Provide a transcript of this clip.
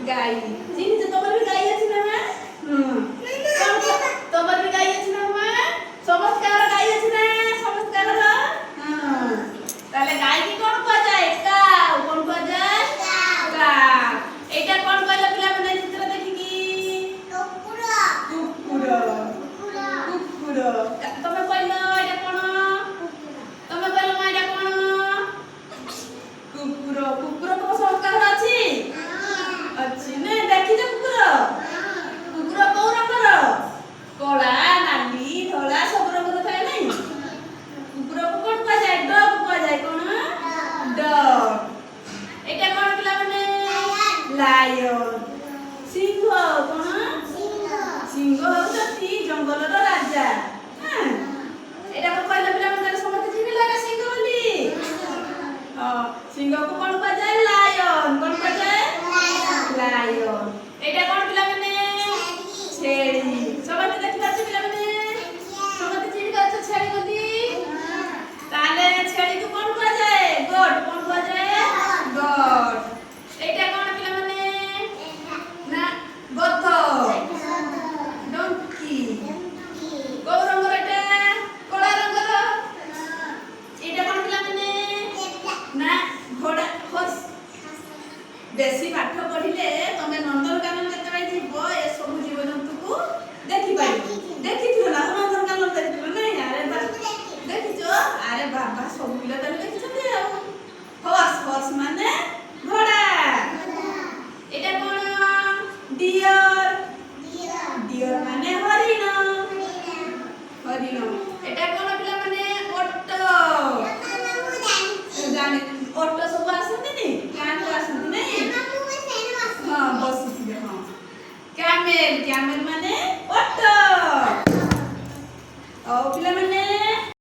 गाई चिन्ह तमर भी गाई अछि ना मां तमर भी गाई अछि ना मां समस्कार गाई अछि ना समस्कार हां ताले गाई की कोन को जाए काऊ कोन को जाए का एटा कोन कहला पिला माने चित्र देखि की कुकुर तमे कहलो एटा कोन तमे कहलो मां एटा कोन कुकुर कुकुर तो संस्कार अछि अच्छी नहीं देखी जे कुकुर कुकुर को रंगर कला नाली धला सब रंग थाए नहीं कुकुर को कोन को जाए डॉग को जाए कोन डॉग एटा कोन पिला माने लायन सिंह कोन सिंह होती जंगल रो राजा हां एटा को कहला पिला माने समस्त चिन्ह लगा सिंह बोली हां सिंह को कोन को जाए लायन कोन को जाए लायन एटा कोन पिला माने छेली समस्त देखि पाछ पिला माने समस्त चिन्ह गछ छेली बोली ताले छेली को कोन को जाए गोट कोन को जाए गोट एटा कोन पिला माने ना गध डंकी को रंग एटा कोला रंग एटा कोन पिला माने ना घोड़ा हस बेसी पाठ पढ़िले तमे नंदनकानन केतबे जीवो ए सब जीव जंतु को देखि पाइ देखिथियो ना नंदनकानन देखिथियो नै अरे बा देखिचो अरे बाबा सब पिला तने देखिछथि आ हॉर्स माने घोड़ा एटा कोन डियर माने हरिण एटा कोन पिला माने ओट जाने ओट सब आसंती नी कान को आसंती नै हां बसिथिले हां कैमल माने